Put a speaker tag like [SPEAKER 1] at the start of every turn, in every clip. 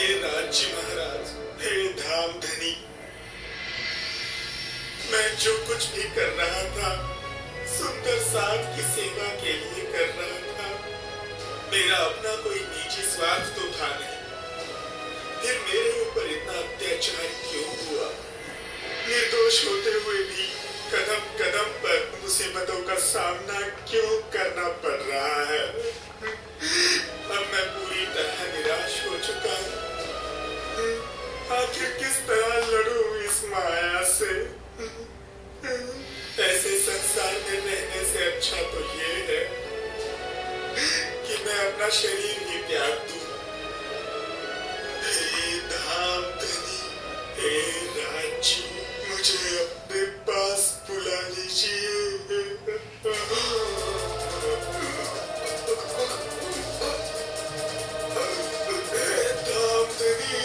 [SPEAKER 1] हे राज्य महाराज, हे धाम धनी, मैं जो कुछ भी कर रहा था सुंदर साथ की सेवा के लिए कर रहा था। मेरा अपना कोई निजी स्वार्थ तो था नहीं। फिर मेरे ऊपर इतना अत्याचार क्यों हुआ? निर्दोष होते हुए भी कदम कदम पर मुसीबतों का सामना क्यों करना पड़ रहा है? अब मैं पूरी तरह निराश हो चुका हूँ। आखिर किस तरह लड़ूं इस माया से? ऐसे संसार में रहने से अच्छा तो ये है कि मैं अपना शरीर ही त्याग दूं। हे धाम धनी, हे राज्य, मुझे अपने पास बुला लीजिए। धाम धनी।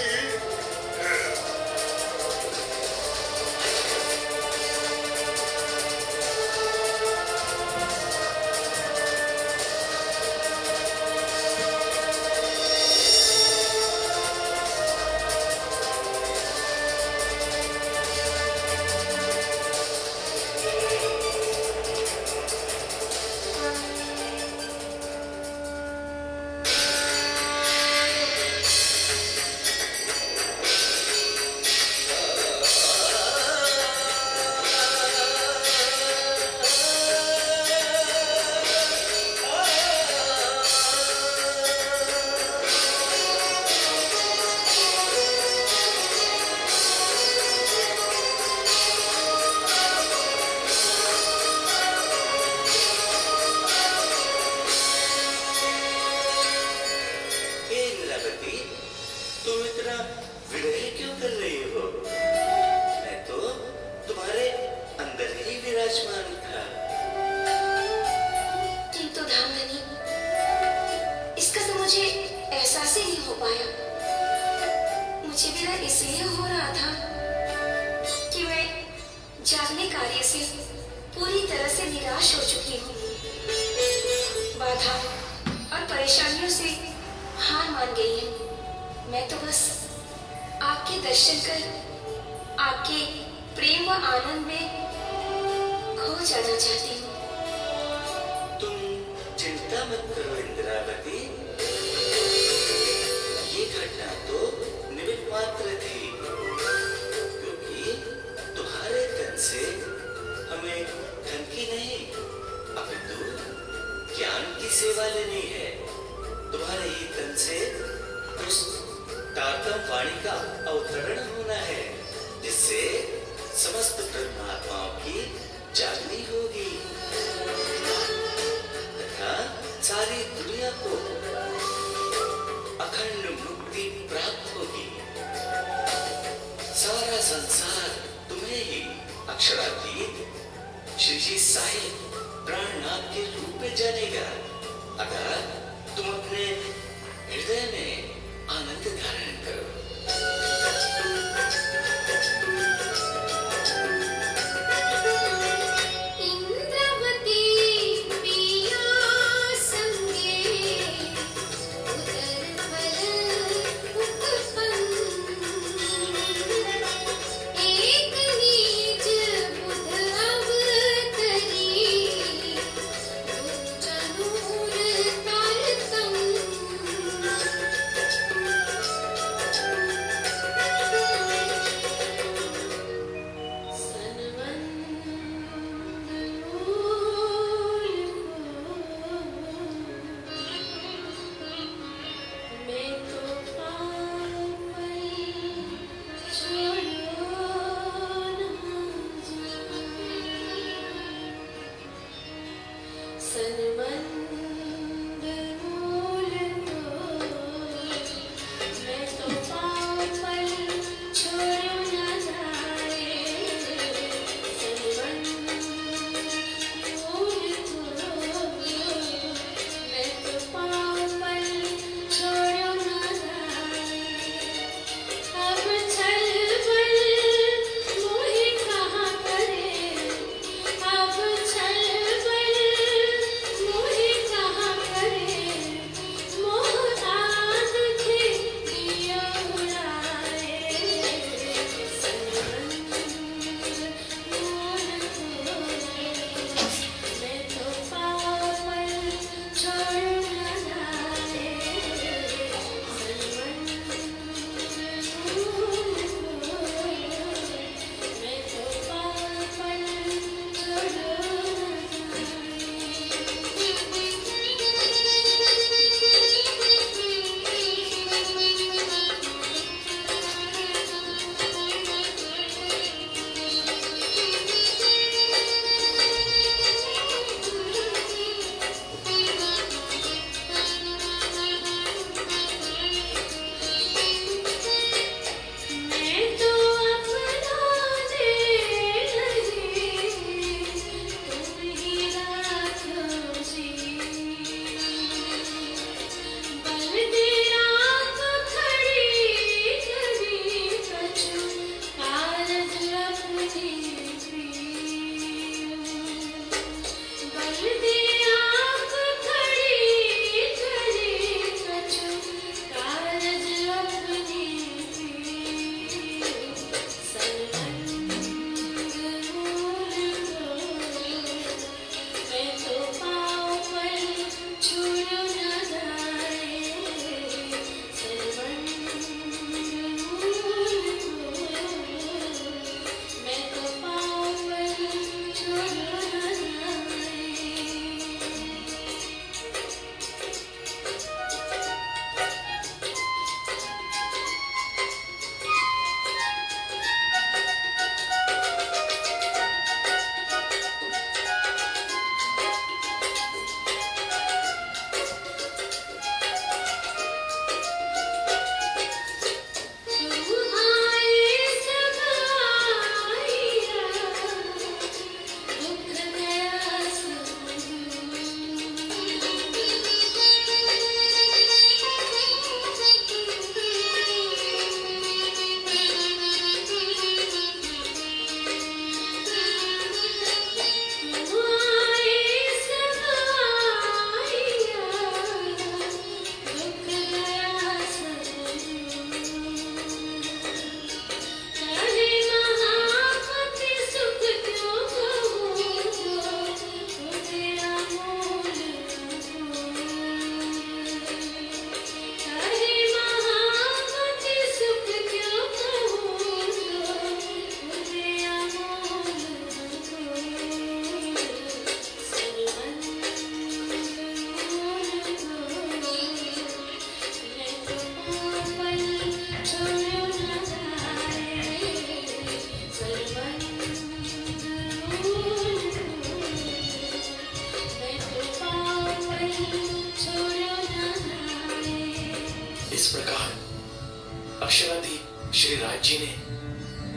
[SPEAKER 2] इस प्रकार अक्षराधीन श्री राज जी ने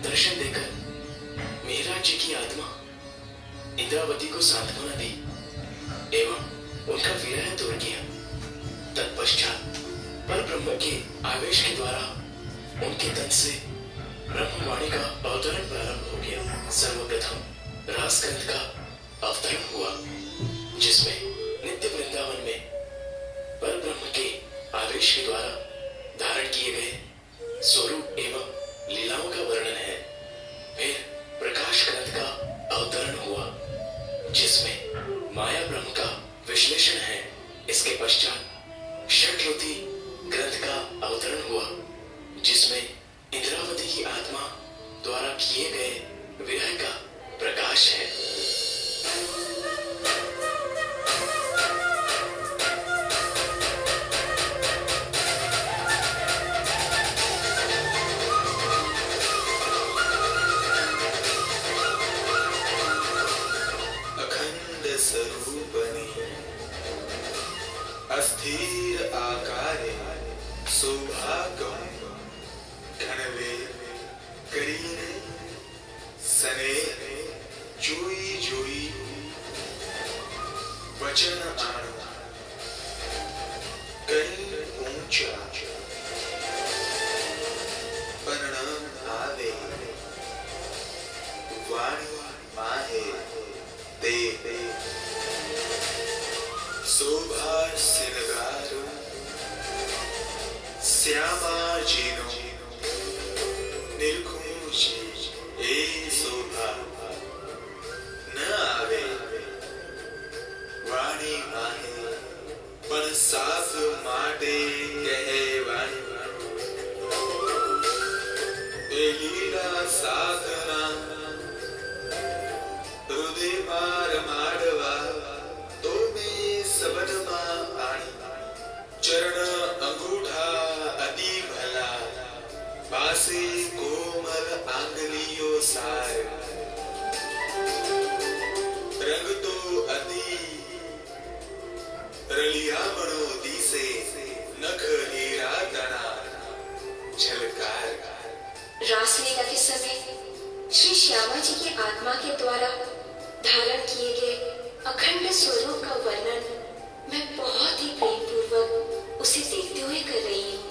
[SPEAKER 2] दर्शन देकर मेहराज जी की आत्मा इंद्रावती को सांत्वना दी एवं उनका विरह दूर किया। तत्पश्चात पर ब्रह्म के आवेश के द्वारा उनके तन से ब्रह्मवाणी का अवतरण प्रारंभ हो गया। सर्वप्रथम रास ग्रंथ का अवतरण हुआ, जिसमें नित्य वृंदावन में पर ब्रह्म के आवेश के द्वारा धारण किए गए स्वरूप एवं लीलाओं का वर्णन है। फिर प्रकाश ग्रंथ का अवतरण हुआ, जिसमें माया ब्रह्म का विश्लेषण है। इसके पश्चात षट्रुति ग्रंथ का अवतरण हुआ, जिसमें इंद्रावती की आत्मा द्वारा किए गए विरह का प्रकाश है।
[SPEAKER 1] अखंड स्वरूपने अस्थिर आकारे सौभाग्यम घनवे करीने सने जोई जोई वचन आण कहीं ऊंचा परिणाम आवे वाणी माहे ते शोभा सिनगार श्यामा जीनो निर्खुश ए शोभा न आवे वाणी माहे पण साफ माटे कहे वाणी ए लीला साधना हृदय मार माडवा तो में सबनमा आणी चरण अंगूठा अति भला पासे कोमल आंगलियों सार रंग तो अति रलिया मनो दिसे नख हीरा तना झलकार।
[SPEAKER 3] रासलीला के समय श्री श्यामा जी की आत्मा के द्वारा धारण किए गए अखंड स्वरूप का वर्णन मैं बहुत ही प्रेम पूर्वक उसे देखते हुए कर रही हूँ।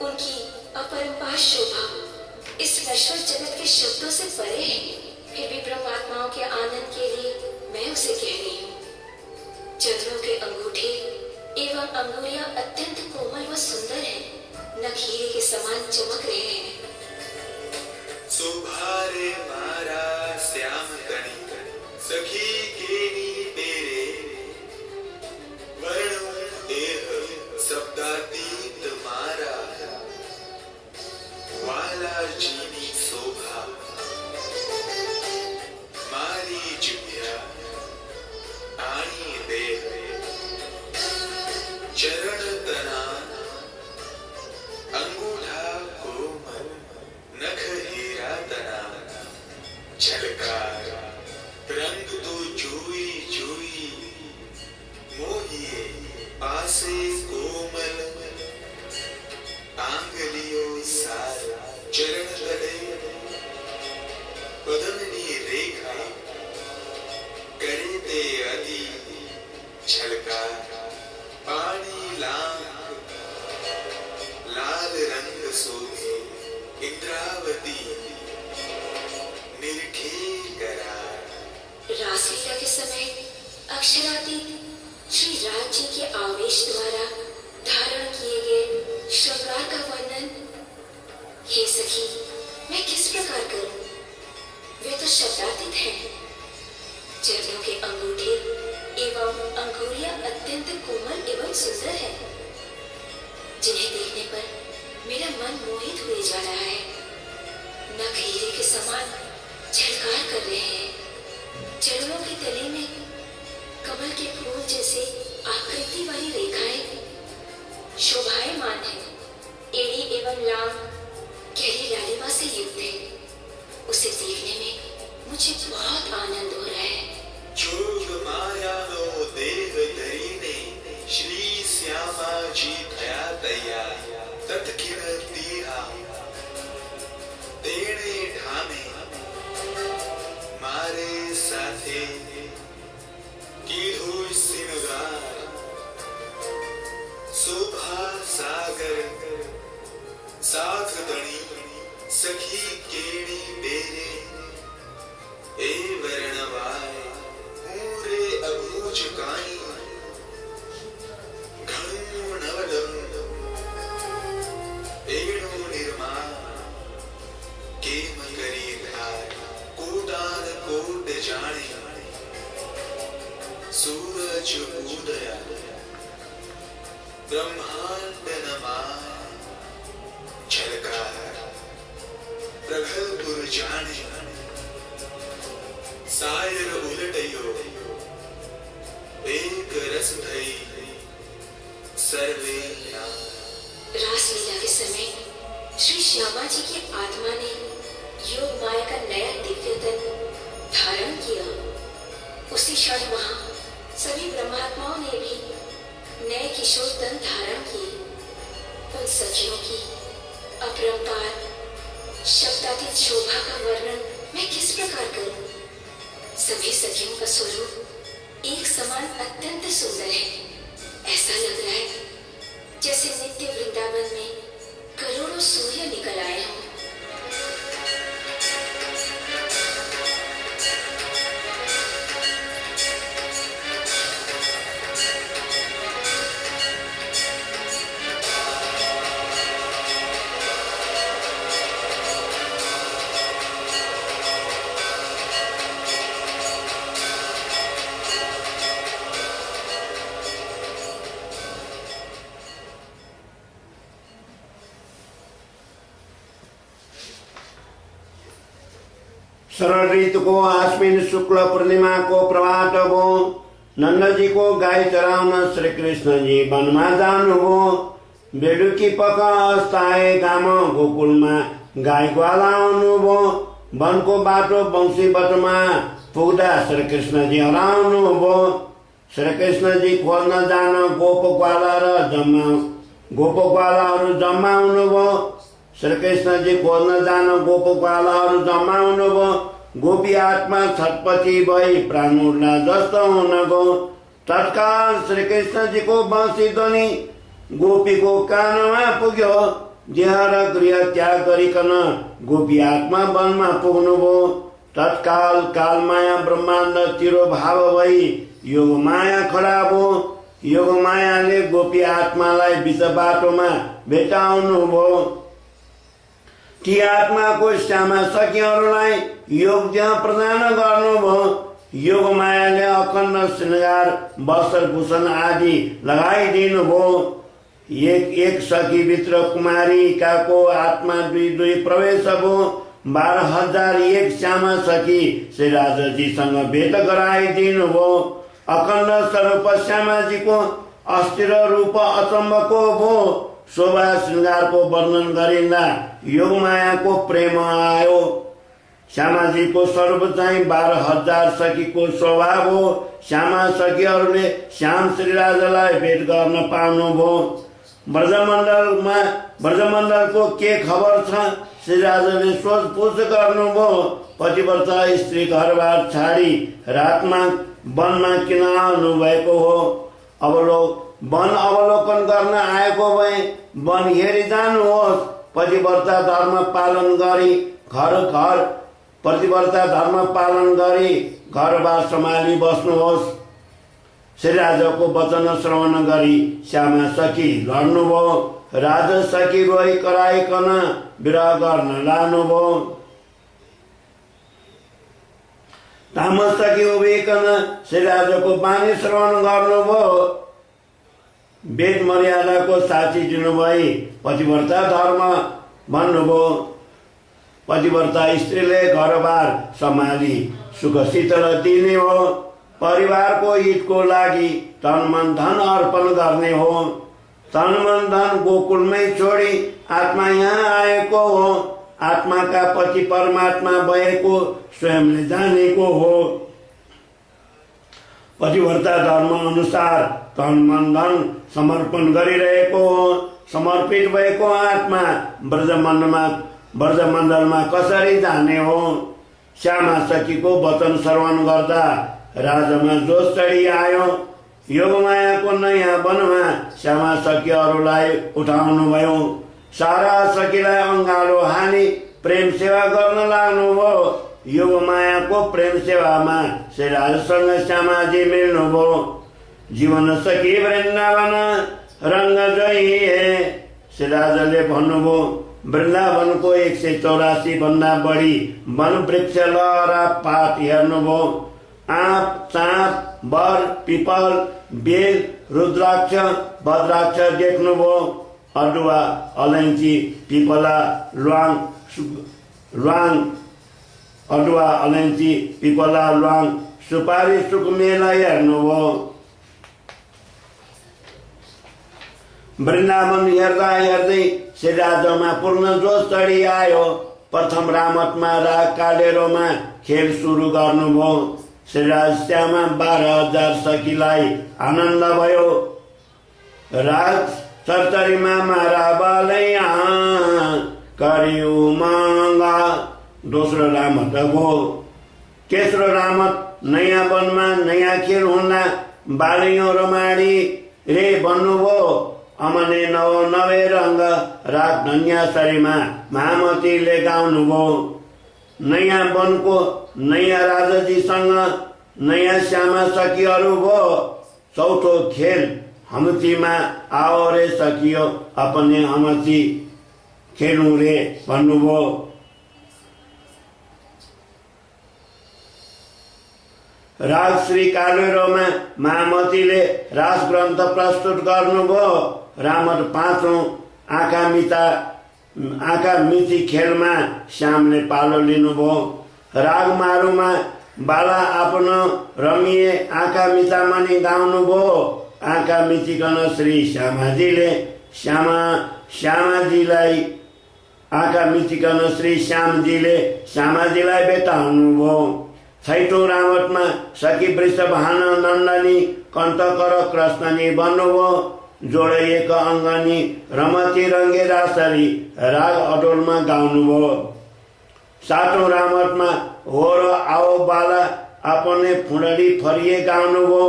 [SPEAKER 3] उनकी अपरंपार शोभा इस नश्वर जगत के शब्दों से परे है, फिर भी ब्रह्मात्माओं के आनंद के लिए मैं उसे कह रही हूँ। चरणों के अंगूठे एवं अंगुलियां अत्यंत कोमल व सुंदर हैं, नख हीरे के समान चमक रहे हैं।
[SPEAKER 1] सुभारे मारा श्याम तणी सखी केनी तेरे वर्ण देह शब्दातीत मारा वाला जीनी शोभा मारी जिभ्या आनी देह चरण तना अंगूठा कोमल नख हीरा तना झलकार रंग तो जोई जोई मोहिए पासे कोमल आंगलियों सार चरण तले बदननी रेखा करे ते अति झलकार पानी लांग लाल रंग सोहे इंद्रावती निर्खे करार।
[SPEAKER 3] रासलीला के समय अक्षरातीत श्री राज जी के आवेश द्वारा धारण किए गए श्रृंगार का वर्णन हे सखी मैं किस प्रकार करूं? वे तो शब्दातीत हैं। चरणों के अंगूठे एवं अंगुलियां अत्यंत कोमल एवं सुंदर है, जिन्हें देखने पर मेरा मन मोहित हुए जा रहा है। नख हीरे के समान झलकार कर रहे हैं। चरणों के तले में कमल के फूल जैसे आकृति वाली रेखाएं शोभायमान है। एड़ी एवं लांग गहरी लालिमा से युक्त है। उसे देखने में मुझे बहुत आनंद हो रहा है।
[SPEAKER 1] जोग माया नो देह धरी ने श्री श्यामा जी थया अतकिन दीहा तेणे ढामे मारे साथे कीधो सिनगार शोभा सागर साथ दणी सखी केड़ी बेरे ए वर्णवाय पूरे अबूज काई घणो नवदम एड़ो निर्माण केम करी धाय कोटान कोट जाने सूरज उदय ब्रह्मांड नमाय झलकार प्रगल्पुर जाने सायर उलटयो एक रस भई सर्वे
[SPEAKER 3] रासलीला के समय श्री श्यामा जी की आत्मा ने योग माया का नया दिव्य तन धारण किया। उसी क्षण वहां सभी ब्रह्मात्माओं ने भी नए किशोर तन धारण किए। उन सखियों की अपरंपार शब्दातीत शोभा का वर्णन मैं किस प्रकार करूं? सभी सखियों का स्वरूप एक समान अत्यंत सुंदर है। ऐसा लग रहा है जैसे नित्य वृंदावन में करोड़ों सूर्य निकल आए हों।
[SPEAKER 4] शरद ऋतु को आश्विन शुक्ल पूर्णिमा को प्रभात हो नंद जी को गाय चराउन श्री कृष्ण जी वनमा जानु हो बेलुकी पख अस्ताए गाम गोकुलमा गाई ग्वालाउनु हो वनको बाटो वंशीवटमा पुग्दा श्री कृष्ण जी हराउनु हो श्री कृष्ण जी खोज्न जान गोप ग्वाला र गोप ग्वालाहरू जम्माउनु हो श्री कृष्ण जी खोज्न जान गोप ग्वालाहरू जम्माउनु हो गोपी आत्मा छटपटी भई प्राण उड्ला जस्तो हुन गयो। तत्काल श्री कृष्ण जी को बंशी ध्वनि गोपी को कानमा पुग्यो। देह र गृह त्याग गरिकन गोपी आत्मा वनमा पुग्नुभयो। तत्काल कालमाया ब्रह्माण्ड तिरोभाव भई योग माया खडा भयो। योग मायाले गोपी आत्मालाई बिच बाटोमा भेटाउनु भयो। ती आत्माको श्यामा सखीहरूलाई योग देह प्रदान गर्नुभयो। योग मायाले अखण्ड श्रृंगार वस्त्र भूषण आदि लगाइदिनु भयो। एक सखी भित्र कुमारिकाको आत्मा दुई प्रवेश भयो। 12,001 श्यामा सखी श्री राजाजीसँग भेट गराइदिनु भयो। अखण्ड स्वरूप श्यामाजीको अस्थिर रूप अचम्मको भयो। शोभा श्रृंगार को वर्णन गरिँदा योग माया को प्रेम आयो। श्यामाजी को स्वरूप चाहिँ 12,000 सखी को स्वभाव हो। श्यामा सखीहरूले श्याम श्री राजालाई भेट गर्न पाउनु भयो। ब्रजमण्डल को के खबर छ? श्री राजाले सोधपुछ गर्नुभयो। पतिव्रता स्त्री घरबार छाडी रातमा वनमा किन आउनु भएको हो? वन अवलोकन गर्न आएको भए वन हेरी जानुहोस्। पतिव्रता धर्म पालन गरी पतिव्रता धर्म पालन गरी घरबार सम्हाली बस्नुहोस्। श्री राजाको वचन श्रवण गरी श्यामा सखी लड्नुभयो। राजा सखी रोई कराइकन विरह गर्न लानुभयो। तामस सखी उभिकन श्री राजाको बानी श्रवण गर्नुभयो। वेद मर्यादाको साक्षी दिनुभई पतिव्रता धर्म भन्नुभयो। पतिव्रता स्त्रीले घरबार सम्हाली सुख शीतल दिने हो। परिवारको हितको लागि तन मन धन अर्पण गर्ने हो। तन मन धन गोकुलमै छोडी आत्मा यहाँ आएको हो। आत्माका पति परमात्मा भएको स्वयंले जानेको हो। पतिव्रता धर्म अनुसार तन मन धन समर्पण गरिरहेको हो। समर्पित भएको आत्मा ब्रजमण्डलमा कसरी जाने हो। श्यामा सखीको वचन श्रवण गर्दा राजामा जोस चढी आयो। योगमायाको नयाँ वनमा श्यामा सखीहरूलाई उठाउनु भयो। सारा सखीलाई अङ्गालो हानी प्रेम सेवा गर्न लाग्नुभयो। योगमायाको प्रेम सेवामा श्री राजसँग श्यामाजी मिल्नुभयो। जीवन सखी वृन्दावन रङ्ग जइए श्री राजाले भन्नुभयो। वृन्दावनको 184 भन्दा बढी वन वृक्ष लहरा पात हेर्नुभयो। आँप, चाँप, बर, पिपल, बेल, रुद्राक्ष, भद्राक्ष देख्नुभयो। अदुवा, अलैँची, पिपला, अदुवा, अलैँची, पिपला, ल्वाङ, सुपारी, सुकुमेला हेर्नुभयो। वृन्दावन हेर्दा हेर्दै श्री राजामा पूर्ण जोस चढी आयो। प्रथम रामतमा राग कालेरोमा खेल सुरु गर्नुभयो। श्री राज श्यामा 12,000 सखीलाई आनन्द भयो। राज चर्चरीमा मारा बालैया करियो मांगा दोस्रो रामत गो। तेस्रो रामत नयाँ वनमा नयाँ खेल हुँदा बालैयों रमाडी रे भन्नुभयो। अमने नव नवे रंग राग धन्यासरीमा महामतीले गाउनुभयो। नयाँ वनको नयाँ राजाजीसँग नयाँ श्यामा सखीहरू भयो। चौथो खेल हमतीमा आओ रे सखियो अपने हमती खेलौं रे भन्नुभयो। राग श्री कालेरोमा महामतीले रास ग्रन्थ प्रस्तुत गर्नुभयो। रामर 5औं आँखा मिची खेलमा श्यामले पालो लिनुभयो। राग मारुमा बाला आफ्नो रमिए आँखा मिचामणि गाउनुभयो। आँखा मिचिकन श्री श्यामाजीले श्यामाजीलाई आँखा मिचिकन श्री श्यामाजीलाई बेताउनुभयो। 6औं रामतमा सखी वृषभान नन्दनी कण्ठकर कृष्णनी भन्नुभयो। जोडिएको अङ्गनी रमती रङ्गे रासरी राग अडोलमा गाउनुभयो। 7औं रामतमा हो र आओ बाला अपने फुडडी फरिए गाउनुभयो।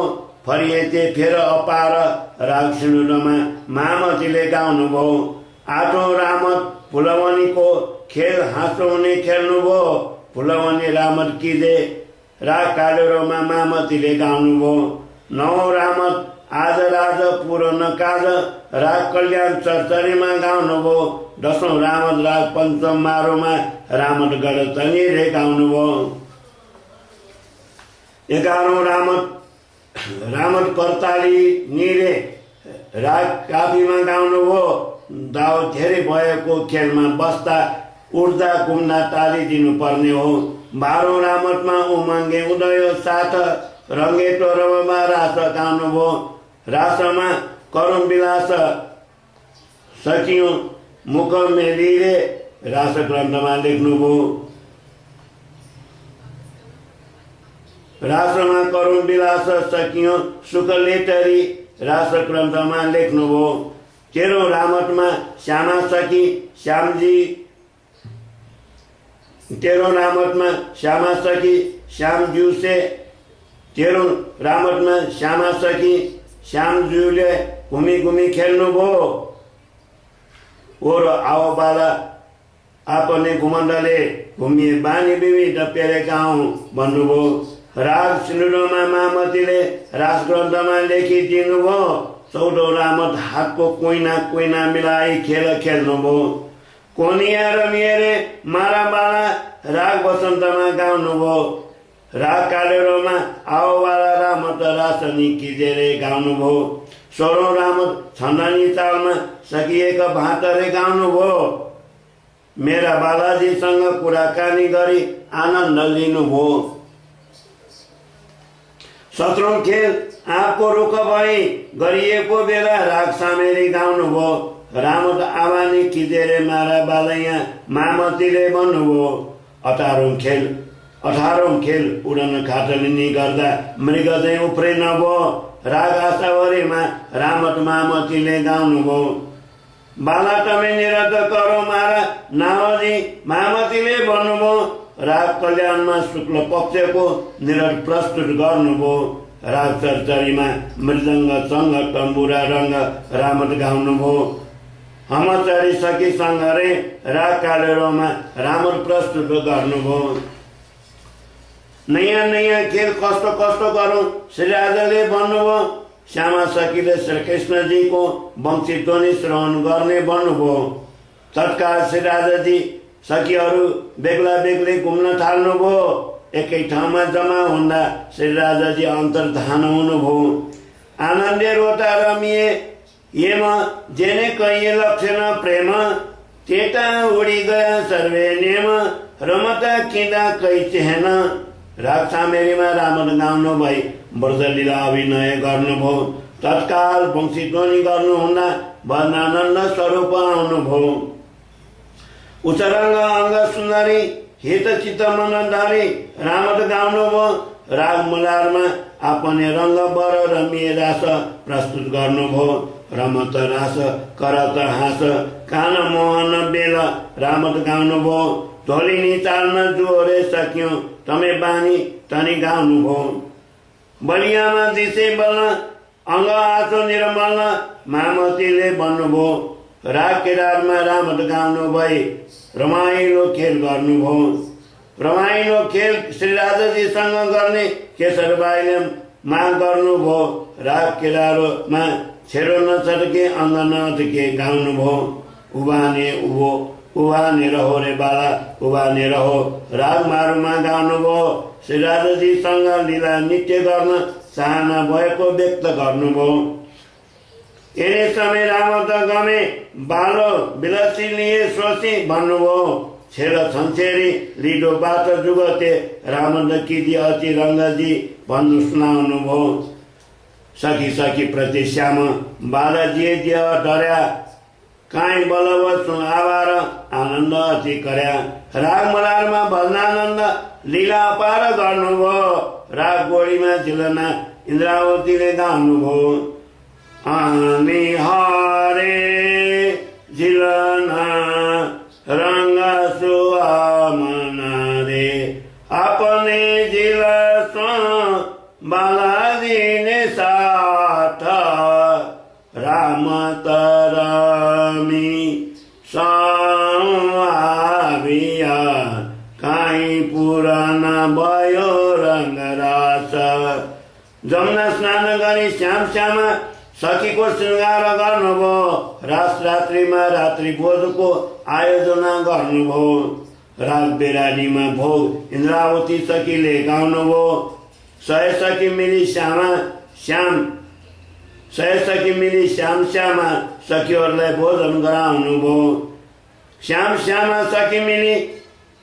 [SPEAKER 4] फरिएते फेर अपार राग सिनुरमा महामतीले गाउनुभयो। 8औं रामत फुलवनीको खेल हाँसो हुने खेल्नुभयो। फुलवनी रामत किदे राग कालेरोमा महामतीले गाउनुभयो। 9औं रामत आज राज पुरन काज राग कल्याण चर्चरीमा गाउनुभयो। 10औं रामत राग पञ्चम मारोमा रामत गढचनी रे गाउनुभयो। 11औं रामत कर्ताली निरे राग काफीमा गाउनुभयो। दाउ धेरै भएको खेलमा बस्दा उड्दा घुम्दा ताली दिनु पर्ने हो। 12औं रामतमा उमङ्गे उदय साथ रङ्गे टोरमा रास गाउनुभयो। रासमा करुण विलास सकियो मुख मेलीले रास ग्रन्थमा लेख्नुभयो। रासमा करुण विलास सकियो सुख लेटरी रास ग्रन्थमा लेख्नुभयो। 13औं रामतमा श्यामा सखी श्यामजी 13औं रामतमा श्यामा सखी श्यामज्यूसे 13औं रामतमा श्यामा सखी श्यामज्यूले घुमी घुमी खेल्नुभयो। और आओ बाला आपने घुमण्डले घुमिए बानी विविध पेरे गाउँ भन्नुभयो। राग सिनुरमा महामतीले रास ग्रन्थमा लेखिदिनुभयो। 14औं रामत हातको कुइना मिलाई खेल खेल्नुभयो। कोनिया र मेरे मारा बाला राग वसन्तमा गाउनुभयो। राग कालेरोमा आओ बाला रामत रासनी किजेरे गाउनुभयो। 16औं रामत छन्दनी तालमा सकिएका भातरे गाउनुभयो। मेरा बालाजीसँग कुराकानी गरी आनन्द लिनुभयो। 17औं खेल आँपको रुख भई गरिएको बेला राग सामेरी गाउनुभयो। रामत आवानी किजेरे मारा बालैया महामतीले भन्नुभयो। 18औं खेल उडन खाटलिनी गर्दा मृग चाहिँ उफ्रिनुभयो। राग आशावरीमा रामत महामतीले गाउनुभयो। बाला तमे निरत करो मारा नावजी मामतीले भन्नुभयो। राग कल्याणमा शुक्ल पक्षको निरत प्रस्तुत गर्नुभयो। राग चर्चरीमा मृदङ्ग चङ्ग तम्बुरा रङ्ग रामत गाउनुभयो। हम चढिसकी सङ्घरे राग कालेरोमा रामत प्रस्तुत गर्नुभयो। नयाँ नयाँ खेल कस्तो कस्तो गरौँ श्रीराजाले भन्नुभयो। श्यामा सखीले श्रीकृष्णजीको वंशी ध्वनि श्रवण गर्ने भन्नुभयो। तत्काल श्रीराजाजी सखीहरू बेग्ला बेग्लै घुम्न थाल्नुभयो। एकै ठाउँमा जम्मा हुँदा श्रीराजाजी अन्तर्धान हुनुभयो। आनन्दे रोता रमिए येम जेने कैये लक्षण प्रेम तेता उडी गया सर्वे नेम रमता किँदा कै चेहन। राग सामेरीमा रामन गाउनु भई ब्रजलीला अभिनय गर्नुभयो। तत्काल वंशी ध्वनि गर्नुहुँदा वर्णानन्द स्वरूप आउनुभयो। उच्चरङ्ग अङ्ग सुन्दरी हित चित्त मनधारी रामत गाउनुभयो। राग मलारमा आपने रङ्ग बर रमिए रास प्रस्तुत गर्नुभयो। रमत रास करत हाँस कान मोहन बेल रामत गाउनुभयो। ढोलिनी चाल्न जोरे सक्यो तमे बानी तनी गाउनुभयो। बलियामा दिसे बल्न अङ्ग आँचो निर्मल मामतीले भन्नुभयो। राग केदारमा रामत गाउनु भई रमाइलो खेल गर्नुभयो। रमाइलो खेल श्रीराजाजीसँग गर्ने केशरबाईले माग गर्नुभयो। राग केदारमा छेडो नछड्के अङ्ग नछड्के गाउनुभयो। उभाने उभो उभाने रहो रे बाला उभाने रहो राग मारुमा गाउनुभयो। श्रीराजाजीसँग लीला नृत्य गर्न चाहना भएको व्यक्त गर्नुभयो। यिनै समय रामत गमे बालो बिलसी लिए सोची भन्नुभयो। छेड छन्छेरी लिडो बाट जुगते रामद किदी अति रङ्गजी भन्नु सुनाउनुभयो। सखी सखी प्रति श्याम बाला जे जे डर्या काहीँ बलवत आवार आनन्द अति कर्या। राग मलारमा भजनानन्द लीला अपार गर्नुभयो। राग गोडीमा झिलना इन्द्रावतीले गाउनुभयो। आनी हारे झिलना रंग सुहामना रे अपने झिलस बालाजी ने साथ राम तरमी साविया काहीँ पुराना भयो रंग रास। जमुना स्नान गरी श्याम श्यामा सखीको श्रृङ्गार गर्नुभयो। रास रात्रिमा रात्रि भोजको आयोजना गर्नुभयो। रात बेरानीमा भोग इन्द्रावती सखीले गाउनुभयो। 100 सखी मिली श्यामा श्याम 100 सखी मिली श्याम श्यामा सखीहरूलाई भोजन गराउनुभयो। श्याम श्यामा सखी मिली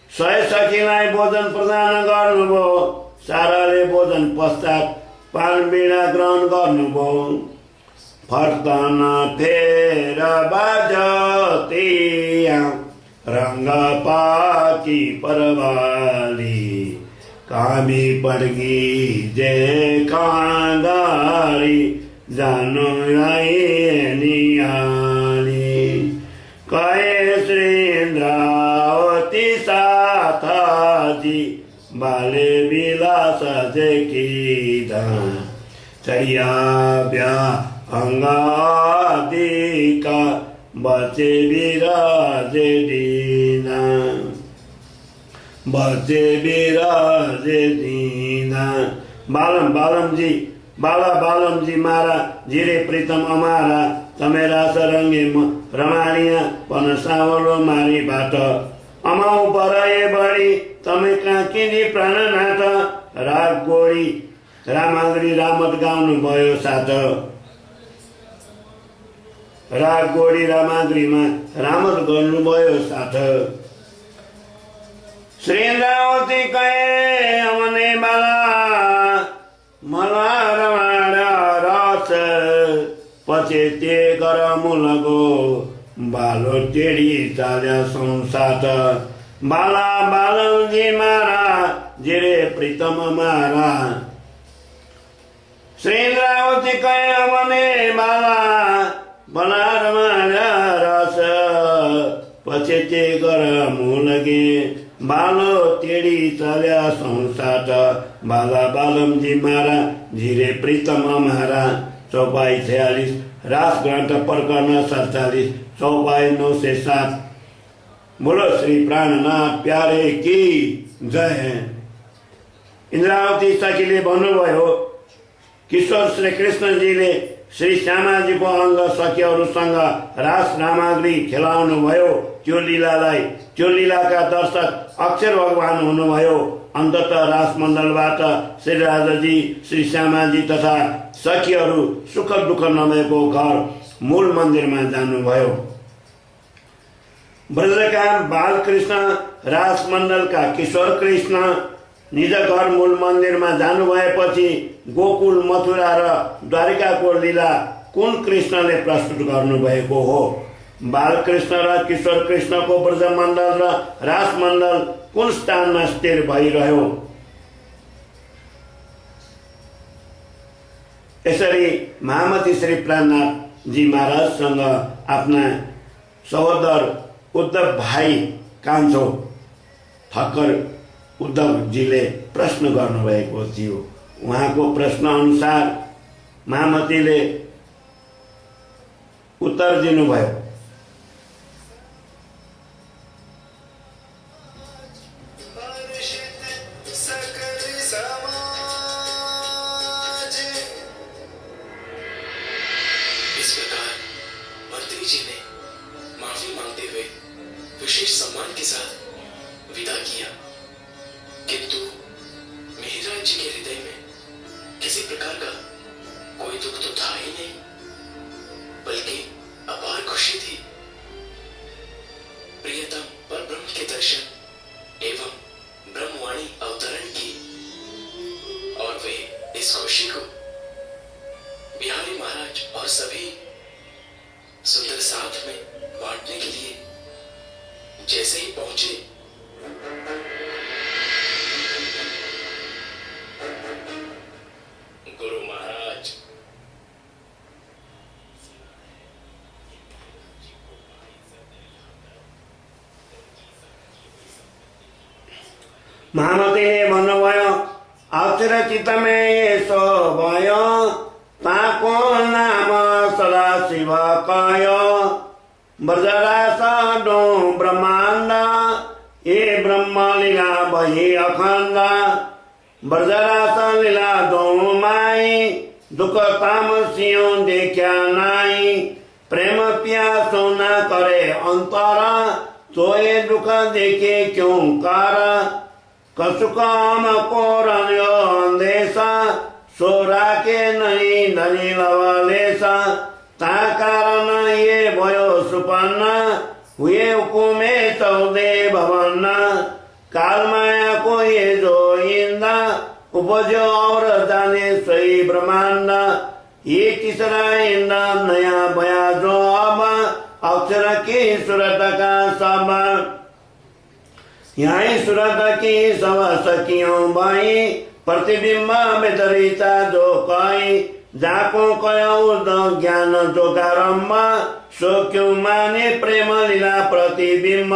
[SPEAKER 4] 100 सखीलाई भोजन प्रदान गर्नुभयो। साराले भोजन पश्चात पान बीडा ग्रहण गर्नुभयो। फर्तन फेर बाजतिया रंग पाकी परवाली कामी पड़गी जे कांगारी जानो नियाली कहे श्री इंद्रावती साथी बाले विलास देखी चरिया ब्या अंगादिका बचे विराजे दीना बचे विराजे दीना। बालम बालम जी बाला बालम जी मारा जिरे प्रीतम अमारा तमेरा सरंगे रमाणिया पन सावलो मारी बाट अमाउ पराए बढी तमे काकिनी प्राणनाथ। राग गोडी रामाग्री रामत गाउनु भयो साथ। राग गोडी रामाग्रीमा रामत गर्नुभयो साथ। श्री इंद्रावती कहे अमने बाला मला रमाण रस पछि ते गर मुलगो बालो टेडी चाल्या संसाथ। बाला बालम जी मारा जिरे प्रीतम मारा श्री इंद्रावती कहे अमने बाला बना रमाण रस पछेचे गर मुलगे बालो तेडी चल्या संसार बाला बालमजी मारा झिरे प्रीतम हमारा। चौपाई 46 रास ग्रंथ प्रकरण 47 चौपाई 907। बोलो श्री प्राणनाथ प्यारे की जय। इन्द्रावती सखीले भन्नुभयो किशोर श्री कृष्णजीले श्री श्यामाजीको अङ्ग सखीहरूसँग रास सामग्री खेलाउनु भयो। त्यो लीलाका दर्शक अक्षर भगवान हुनुभयो। अन्ततः रासमण्डलबाट श्री राजाजी श्री श्यामाजी तथा सखीहरू सुख दुःख नभएको घर मूल मन्दिरमा जानुभयो। ब्रजका बालकृष्ण रासमण्डलका किशोर कृष्ण निज घर मूल मन्दिरमा जानुभएपछि गोकुल मथुरा र द्वारिकाको लीला कुन कृष्णले प्रस्तुत गर्नुभएको हो? बालकृष्ण र किशोर कृष्णको ब्रजमण्डल र रासमण्डल कुन स्थानमा स्थिर भइरह्यो? यसरी महामती श्री प्राणनाथ जी महाराजसँग आफ्ना सहोदर उद्धव भाइ कान्छो ठक्कर उद्धवजीले प्रश्न गर्नुभएको थियो। उहाँको प्रश्न अनुसार महामतीले उत्तर दिनुभयो।
[SPEAKER 2] इस प्रकार मंत्री जी ने माफी मांगते हुए विशेष सम्मान के साथ विदा किया, किंतु मेहराज जी के हृदय में किसी प्रकार का कोई दुख तो था ही नहीं, बल्कि अपार खुशी थी। प्रियतम परब्रह्म के दर्शन एवं ब्रह्मवाणी अवतरण की और वे इस खुशी को बिहारी महाराज और सभी सुंदर साथ में बांटने के लिए जैसे ही पहुंचे, गुरु महाराज
[SPEAKER 4] महामतीले भन्नुभयो अक्षर चित्तमे यसो भयो ताको नाम सदाशिव कयो ब्रजरास डो ब्रह्माण्ड ए ब्रह्म लीला भई अखण्ड ब्रजरास लीला दो माई दुख तामसियों देखा नाई प्रेम प्यासो न करे अंतर सोए दुख देखे क्यों कर कसुकाम को रण्यो अंदेशा सो राके नहीं धनी लवलेशा ता कारण ये भयो सुपन्न हुए हुकुमे चौदे भवन कालमाया को ये जो इंदा उपजो और जाने सही ब्रह्मांड ये तीसरा इंदा नया बया जो अब अक्षर की सूरत का सब यही सूरत की सब सखियों बाई प्रतिबिंब बेतरीता जो कई जाको कयो ज्ञान जोगारम्भ सो क्यों माने प्रेम लीला प्रतिबिंब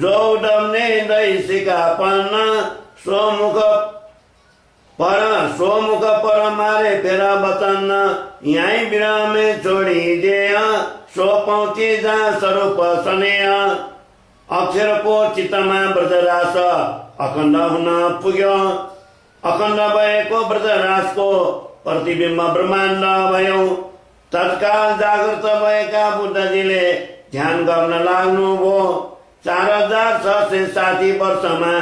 [SPEAKER 4] जो डमने दैसिका पन्न सोमुख पर मारे फेरा बचन यही विराम में छोड़ी दे सो पहुंचे जा स्वरूप स्नेह अक्षर को चित्तमा ब्रजरास अखण्ड हुन पुग्यो अखण्ड भएको ब्रजरासको प्रतिबिम्ब ब्रह्माण्ड भयो। तत्काल जागृत भएका बुद्धजीले ध्यान गर्न लाग्नुभयो। 4660 वर्षमा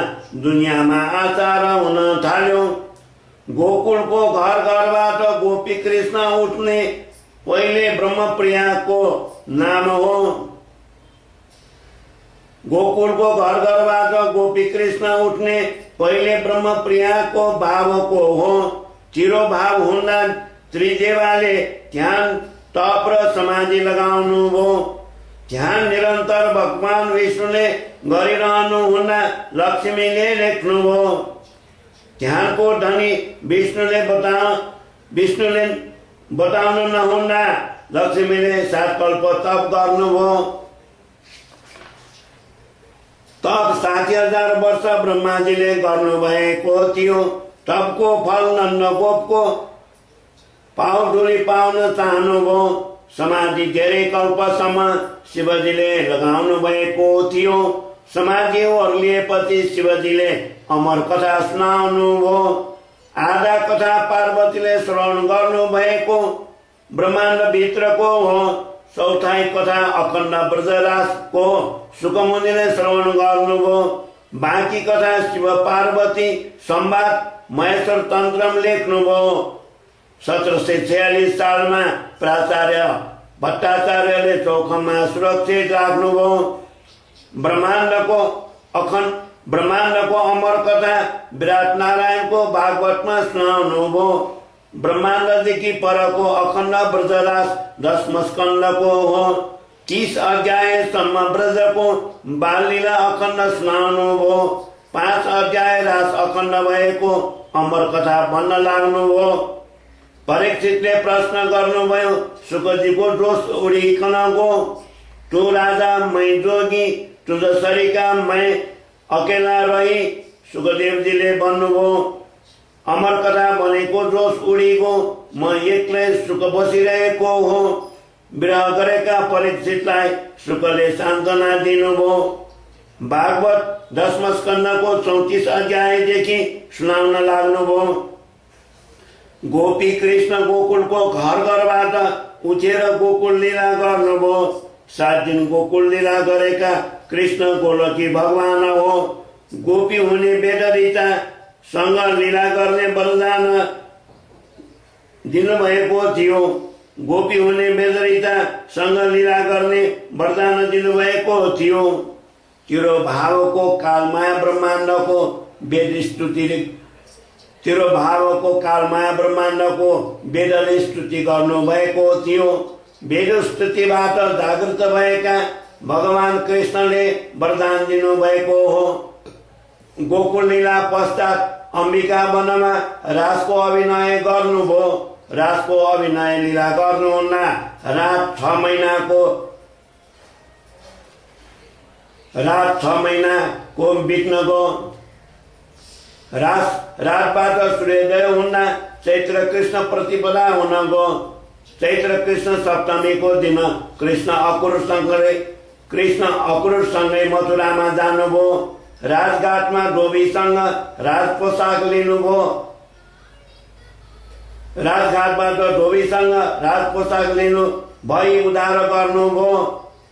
[SPEAKER 4] दुनियाँमा आचार हुन थाल्यो। गोकुलको घर घरबाट गोपी कृष्ण उठ्ने पहिले ब्रह्मप्रियाको नाम हो। गोकुलको घर घरबाट गोपी कृष्ण उठ्ने पहिले ब्रह्मप्रियाको भावको हो। चिरो भाव हुँदा त्रिदेवाले ध्यान तप र समाधि लगाउनु भयो। ध्यान निरन्तर भगवान विष्णुले गरिरहनु हुँदा लक्ष्मीले लेख्नुभयो। ध्यानको धनी विष्णुले बताउनु नहुँदा लक्ष्मीले 7 कल्प तप गर्नुभयो। 60,000 वर्ष ब्रह्माजीले गर्नुभएको थियो। तपको फल नन्दगोपको पाउडुरी पाउन चाहनुभयो। समाधि धेरै कल्पसम्म शिवजीले लगाउनु भएको थियो। समाधि ओर्लिएपछि शिवजीले अमर कथा सुनाउनुभयो। आधा कथा पार्वतीले श्रवण गर्नुभएको ब्रह्माण्ड भित्रको हो। चौथाई कथा अखण्ड ब्रजराजको सुकमुनिले श्रवण गर्नुभयो। बाँकी कथा शिव पार्वती संवाद महेश्वर तन्त्रम लेख्नुभयो। 1746 सालमा प्राचार्य भट्टाचार्यले चौखममा सुरक्षित राख्नुभयो। ब्रह्माण्डको अमर कथा विराट नारायणको भागवतमा सुनाउनुभयो। ब्रह्माण्डदेखि परको अखण्ड ब्रजराज 10 स्कन्धको हो। 30 अध्यायसम्म ब्रजको बाललीला अखण्ड सुनाउनुभयो। 5 अध्याय रास अखण्ड भएको अमर कथा भन्न लाग्नुभयो। परीक्षितले प्रश्न गर्नुभयो, शुकजीको दोष उडिकन गयो। तू राजा मै जोगी तुझ सरीका मै अकेला रही। सुखदेवजीले भन्नुभयो, अमर कथा भनेको दोष उडिगयो, म एक्लै सुख बसिरहेको हो। विरह गरेका परीक्षितलाई शुकले सान्त्वना दिनुभयो। भागवत 10 स्कन्धको 34 अध्यायदेखि सुनाउन लाग्नुभयो। गोपी कृष्ण गोकुलको घर घरबाट उठेर गोकुल लीला गर्नुभयो। 7 दिन गोकुल लीला गरेका कृष्ण गोलकी भगवान हो। गोपी हुने बेदरिता सँग लीला गर्ने वरदान दिनुभएको थियो। गोपी हुने बेदरिता सँग लीला गर्ने वरदान दिनुभएको थियो। तिरो भावको कालमाया ब्रह्माण्डको वेद वेदले स्तुति गर्नुभएको थियो। वेद स्तुतिबाट जागृत भएका भगवान कृष्णले वरदान दिनुभएको हो। गोकुल लीला पश्चात अम्बिका वनमा रासको अभिनय गर्नुभयो। रासको अभिनय लीला गर्नुहुन्न रात 6 महिनाको बित्न गयो। रातबाट सूर्योदय हुँदा चैत्र कृष्ण प्रतिपदा हुन गयो। चैत्र कृष्ण सप्तमीको दिन कृष्ण अक्रूरसँगै मथुरामा जानुभयो। राजघाटमा धोबीसँग राज पोसाक लिनुभयो। राजघाटबाट धोबीसँग राज पोसाक लिनु भई उद्धार गर्नुभयो।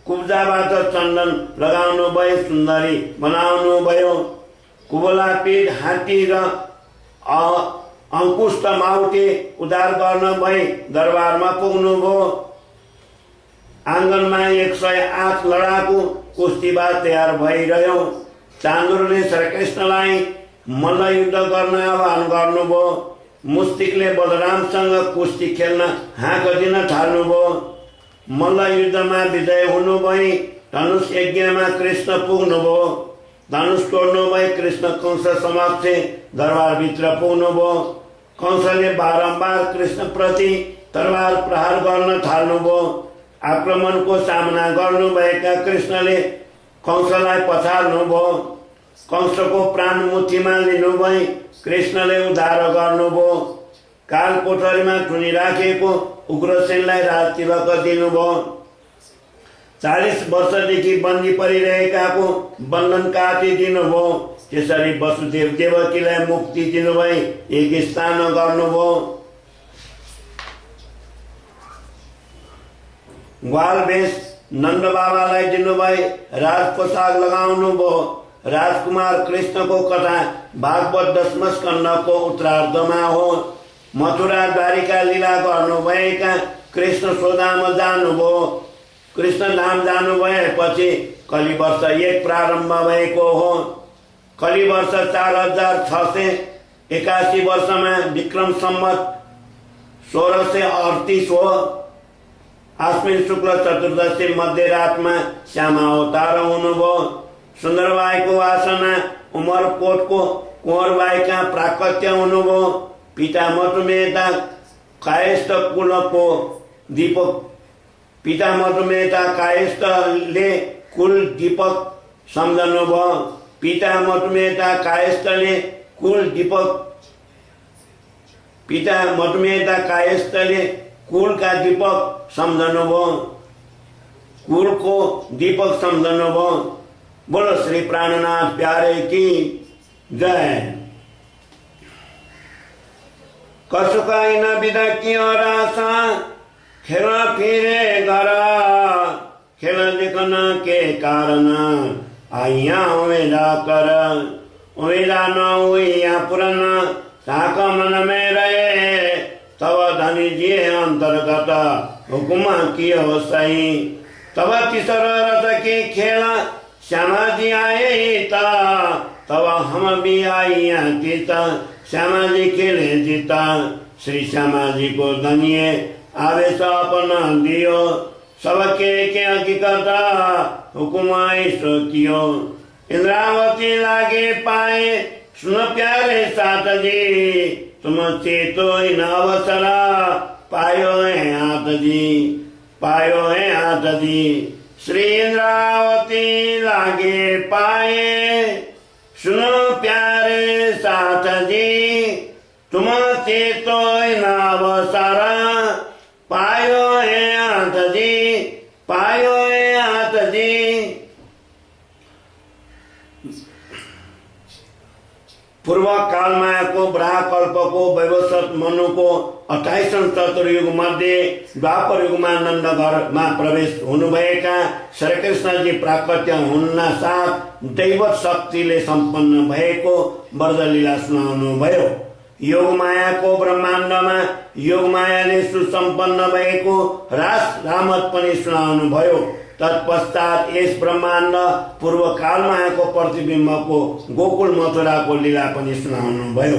[SPEAKER 4] कुब्जाबाट चन्दन लगाउनु भई सुन्दरी बनाउनु भयो। कुबला पीठ हात्ती र अङ्कुष्ट माउटे उद्धार गर्न भई दरबारमा पुग्नुभयो। आँगनमा 108 लडाकु कुस्तीबाज तयार भइरह्यो। चाँदुरले श्रीकृष्णलाई मल्लयुद्ध गर्न आह्वान गर्नुभयो। मुस्तिकले बलरामसँग कुस्ती खेल्न हाँक दिन थाल्नुभयो। मल्लयुद्धमा विजय हुनु भई धनुष यज्ञमा कृष्ण पुग्नुभयो। धनुष तोड्नु भई कृष्ण कंस समक्ष दरबारभित्र पुग्नुभयो। कंसले बारम्बार कृष्ण प्रति तरबार प्रहार गर्न थाल्नुभयो। आक्रमणको सामना गर्नुभएका कृष्णले कंसलाई पछाड्नुभयो। कंसको प्राण मुठीमा लिनु भई कृष्णले उद्धार गर्नुभयो। काल कोठरीमा थुनिराखेको उग्रसेनलाई राजतिलक दिनुभयो। 40 वर्षदेखि बन्दी परिरहेकाको बन्धन काटिदिनुभयो। त्यसरी वसुदेव देवकीलाई मुक्ति दिनुभई एक स्थान गर्नुभयो। ग्वाल भेष नन्द बाबालाई दिनुभई राज पोसाक लगाउनुभयो। राजकुमार कृष्णको कथा भागवत 10 स्कन्धको उत्तरार्धमा हो। मथुरा द्वारिका लीला गर्नुभएका कृष्ण सोधाम जानुभयो। कृष्ण धाम जानु भएपछि कलिवर्ष 1 प्रारम्भ भएको हो। कलिवर्ष 4681 वर्षमा विक्रम सम्वत 1638 हो। आश्विन शुक्ल चतुर्दशी मध्यरातमा श्यामा अवतार हुनुभयो। सुन्दरबाईको वासना उमरकोटको कुँवरबाईका प्राकट्य हुनुभयो। पिता मधुमेहता कायस्थ कुलको दीपक पिता मधुमेहता कायस्थले कुल दीपक सम्झनुभयो। पिता मधुमेहता कायस्थले कुलका दीपक सम्झनुभयो, कुलको दीपक सम्झनुभयो। बोलो श्री प्राणनाथ प्यारे की जय। कसुकाई नबिदा कियो रासा, खेल फिरे घर, खेल लेखन के कारण आइया उमेदा कर, उमेदा न हुई पुरन ताक मन में रहे, तब धनी जी अंतर्गत हुकुम कियो सही। तब किशोर रस की खेला श्यामा जी आए ता, तब हम भी आइया तीता, श्यामा जी खेले जीता। श्री श्यामा जी को धनिये आवेश अपना दियो, सबके हकीकत हुकुम ऐसो कियो। इंद्रावती लागे पाए सुनो प्यारे साथ जी, तुम चेतो इन अवसर पायो है हाथ जी, पायो है हाथ जी। श्री इंद्रावती लागे पाए सुनो प्यारे साथ जी, तुम चेतो इन अवसर पायो है हाथ जी, पायो है हाथ जी। पूर्व कालमायाको ब्राकल्पको वैवस्वत मनुको 28औं चतुर्युग मध्ये द्वापर युगमा नन्दघरमा प्रवेश हुनुभएका श्रीकृष्णजी प्राकट्य हुन्न साथ दैवत शक्तिले सम्पन्न भएको ब्रजलीला सुनाउनु भयो। योगमायाको ब्रह्माण्डमा योगमायाले सुसम्पन्न भएको रास रामत पनि सुनाउनु भयो। तत्पश्चात यस ब्रह्माण्ड पूर्व कालमायाको प्रतिबिम्बको गोकुल मथुराको लीला पनि सुनाउनु भयो।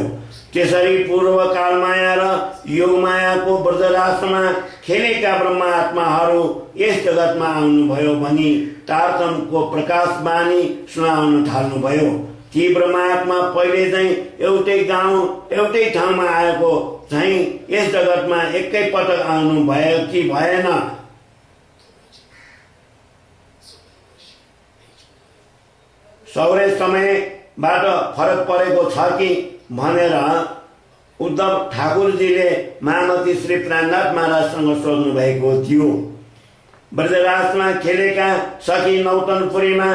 [SPEAKER 4] त्यसरी पूर्व कालमाया र योगमायाको ब्रजरासमा खेलेका ब्रह्मात्माहरू यस जगतमा आउनुभयो भनी तारतम्यको प्रकाशवाणी सुनाउन थाल्नुभयो। ती ब्रह्मात्मा पहिले चाहिँ एउटै गाउँ एउटै ठाउँमा आएको चाहिँ यस जगतमा एकै पटक आउनु भयो कि भएन, सौर्य समयबाट फरक परेको छ कि भनेर उद्धव ठाकुरजीले महामती श्री प्राणनाथ महाराजसँग सोध्नु भएको थियो। ब्रजराजमा खेलेका सखी नौतनपुरीमा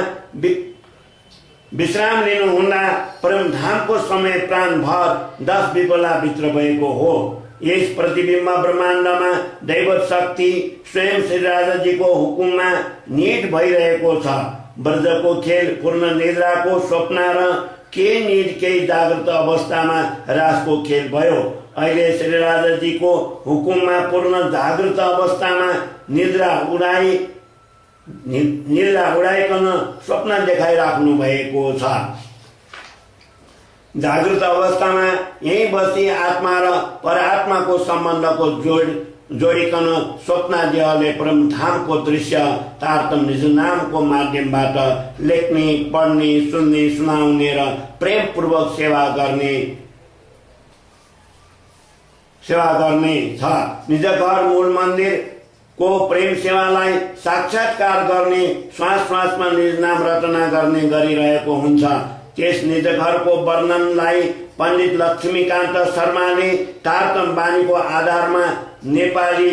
[SPEAKER 4] विश्राम लिनुहुँदा परमधामको समय प्राणभर 10 विपला भित्र भएको हो। यस प्रतिबिम्ब ब्रह्माण्डमा दैवत शक्ति स्वयं श्री राजाजीको हुकुममा निहित भइरहेको छ। ब्रजको खेल पूर्ण निद्राको स्वप्न र के निद केही जागृत अवस्थामा रासको खेल भयो। अहिले श्री राजाजीको हुकुममा पूर्ण जागृत अवस्थामा निद्रा उडाइकन स्वप्न देखाइराख्नु भएको छ। जागृत अवस्थामा यही बसी आत्मा र परात्माको सम्बन्धको जोडिकन स्वप्नादेहले परमधामको दृश्य तारतम्य नामको माध्यमबाट लेख्ने, पढ्ने, सुन्ने, सुनाउने र प्रेमपूर्वक सेवा गर्ने छ। निज घर मूल मन्दिर को प्रेम सेवालाई साक्षात्कार गर्ने, श्वास श्वासमा निज नाम रचना गर्ने गरिरहेको हुन्छ। त्यस निज घरको वर्णनलाई पण्डित लक्ष्मीकान्त शर्माले तारतम्य बानीको आधारमा नेपाली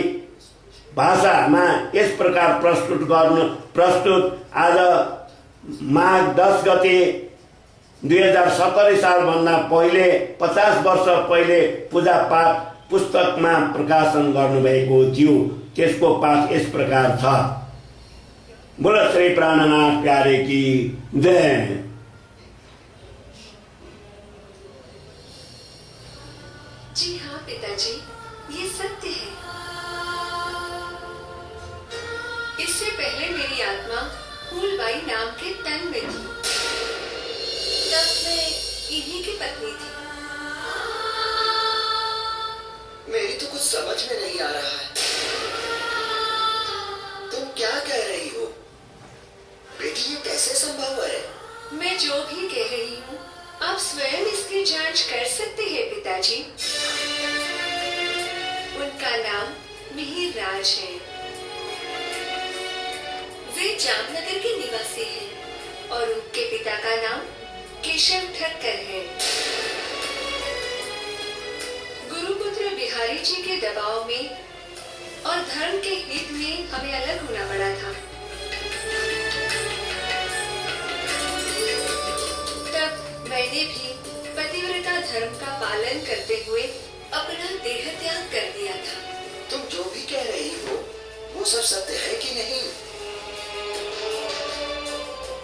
[SPEAKER 4] भाषामा यस प्रकार प्रस्तुत आज माघ 10 गते 2070 सालभन्दा पहिले 50 वर्ष पहिले पूजा पाठ पुस्तकमा प्रकाशन गर्नुभएको थियो। त्यसको पाठ यस प्रकार छ। बोलो श्री प्राणनाथ प्यारे की जय।
[SPEAKER 3] जी हाँ पिताजी, ये सत्य है। इससे पहले मेरी आत्मा फूलबाई नाम के तन में थी, तब मैं इन्हीं की पत्नी थी।
[SPEAKER 5] मेरी तो कुछ समझ में नहीं आ रहा है। तुम क्या कह रही हो बेटी? ये कैसे संभव है?
[SPEAKER 3] मैं जो भी कह रही हूँ आप स्वयं इसकी जांच कर सकते हैं पिताजी। उनका नाम मिहिर राज है। वे जामनगर के निवासी हैं और उनके पिता का नाम
[SPEAKER 6] केशव ठक्कर है। गुरुपुत्र बिहारी जी के दबाव में और धर्म के हित में हमें अलग होना पड़ा था। तब मैंने भी पतिव्रता धर्म का पालन करते हुए अपना देह त्याग कर दिया था।
[SPEAKER 5] तुम जो भी कह रही हो वो सब सत्य है कि नहीं?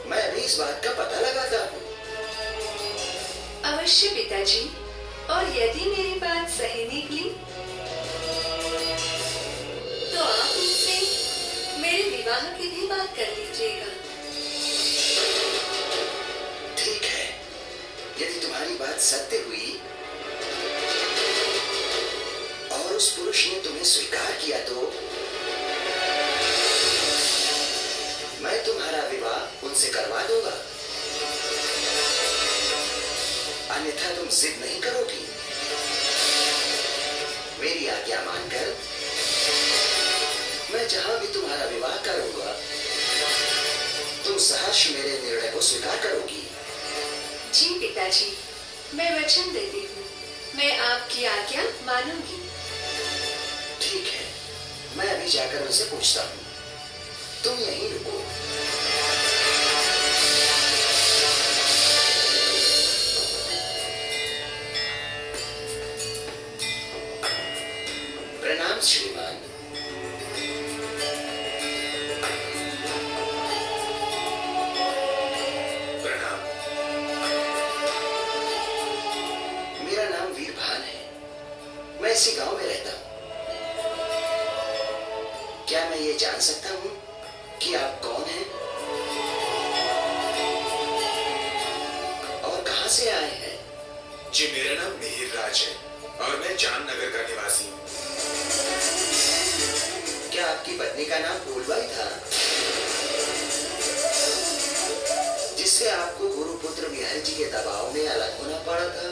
[SPEAKER 5] मैं अभी इस बात का पता लगाता हूँ।
[SPEAKER 6] अवश्य पिताजी, और यदि मेरी बात सही निकली तो आप उनसे मेरे विवाह की भी बात कर लीजिएगा।
[SPEAKER 5] ठीक है, यदि तुम्हारी बात सत्य हुई और उस पुरुष ने तुम्हें स्वीकार किया तो मैं तुम्हारा विवाह उनसे करवा दूंगा। अन्यथा तुम जिद नहीं करोगी। मेरी आज्ञा मानकर मैं जहां भी तुम्हारा विवाह करूंगा तुम सहर्ष मेरे निर्णय को स्वीकार करोगी।
[SPEAKER 6] जी पिताजी, मैं वचन देती हूँ, मैं आपकी आज्ञा मानूंगी।
[SPEAKER 5] ठीक है, मैं अभी जाकर उनसे पूछता हूँ। तुम यहीं रुको। प्रणाम श्रीमान।
[SPEAKER 1] प्रणाम।
[SPEAKER 5] मेरा नाम वीरभान है। मैं इसी गांव में रहता हूँ। क्या मैं ये जान सकता हूँ कि आप कौन हैं और कहां से आए हैं?
[SPEAKER 1] जी, मेरा नाम मिहिर राज है और मैं जामनगर का निवासी हूँ।
[SPEAKER 5] क्या आपकी पत्नी का नाम फूलबाई था जिससे आपको गुरुपुत्र बिहारी जी के दबाव में अलग होना पड़ा था?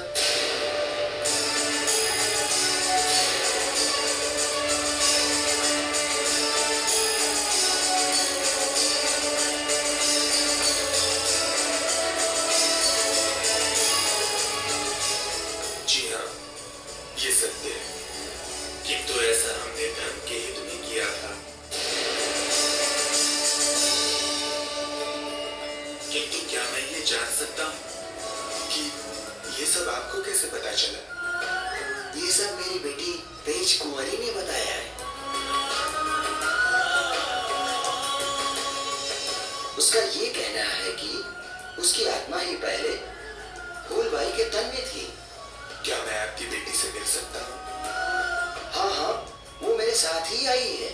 [SPEAKER 1] जी हाँ, ये सत्य है, किंतु ऐसा हमने धर्म के हित में किया था। किंतु क्या मैं ये जान सकता हूँ कि ये सब आपको कैसे पता चला?
[SPEAKER 5] ये सब मेरी बेटी तेज कुंवरी ने बताया है। उसका ये कहना है कि उसकी आत्मा ही पहले फूलबाई के तन में थी।
[SPEAKER 1] क्या मैं आपकी बेटी से मिल सकता हूँ?
[SPEAKER 5] हाँ हाँ, वो मेरे साथ ही आई है।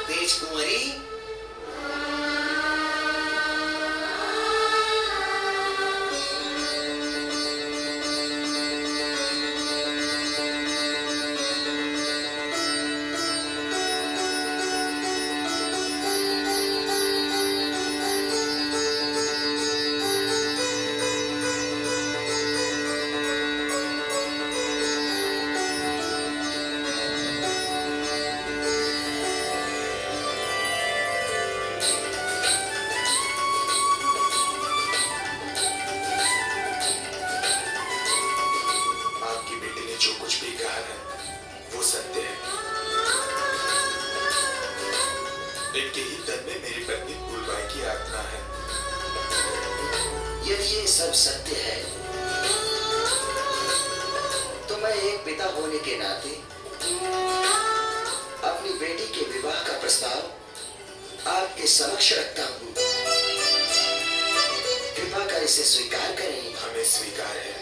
[SPEAKER 5] तेज कुंवरी,
[SPEAKER 1] आपकी बेटी ने जो कुछ भी कहा है वो सत्य है। इनके ही तन में मेरी पत्नी फूलबाई की आत्मा है।
[SPEAKER 5] यदि ये सब सत्य है तो मैं एक पिता होने के नाते अपनी बेटी के विवाह का प्रस्ताव आपके समक्ष रखता हूँ। कृपा कर इसे स्वीकार करें।
[SPEAKER 1] हमें स्वीकार है।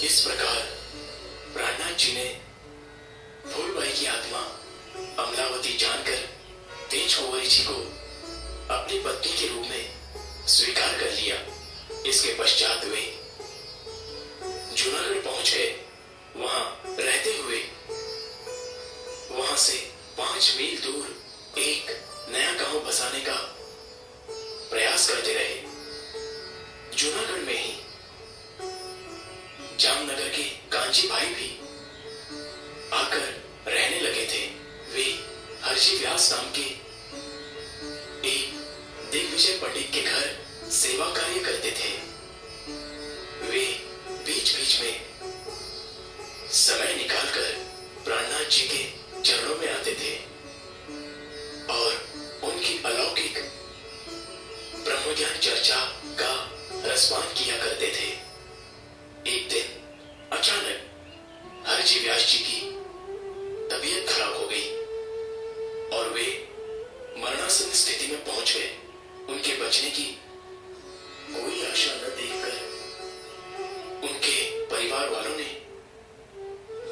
[SPEAKER 2] इस प्रकार प्राणनाथ जी ने फूलबाई की आत्मा अमलावती जानकर तेज कुंवरी जी को अपनी पत्नी के रूप में स्वीकार कर लिया। इसके पश्चात वे जूनागढ़ पहुंच गए। वहां रहते हुए वहां से 5 मील दूर एक नया गांव बसाने का प्रयास करते रहे। जूनागढ़ में ही जामनगर के कांची भाई भी आकर रहने लगे थे। वे हर्षी व्यास नाम के एक दिग्विजय पंडित के घर सेवा कार्य करते थे। वे बीच बीच में समय निकालकर प्राणनाथ जी के चरणों में आते थे और उनकी अलौकिक ब्रह्मज्ञान चर्चा का रसपान किया करते थे। एक दिन अचानक हरजी व्यास जी की तबीयत खराब हो गई और वे मरणासन स्थिति में पहुंच गए। उनके बचने की कोई आशा न देखकर उनके परिवार वालों ने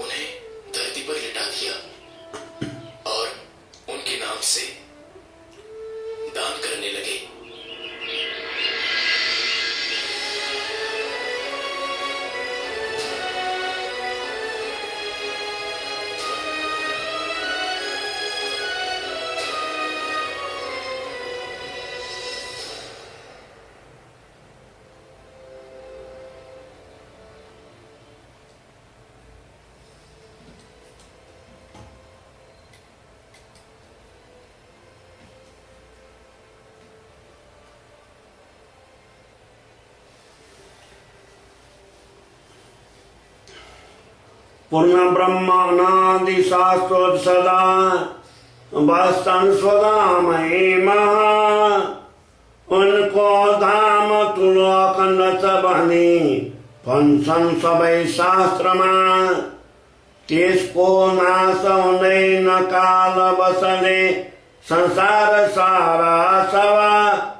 [SPEAKER 2] उन्हें धरती पर लिटा दिया और उनके नाम से दान करने लगे।
[SPEAKER 4] पूर्ण ब्रह्मानादि शाश्वत सदा बसन स्वदा महिमा। उनको धाम तुलो अखंड सबनी फंसन सबै शास्त्रमा। त्यसको नाश हुँदैन काल बसले संसार सारा सवा।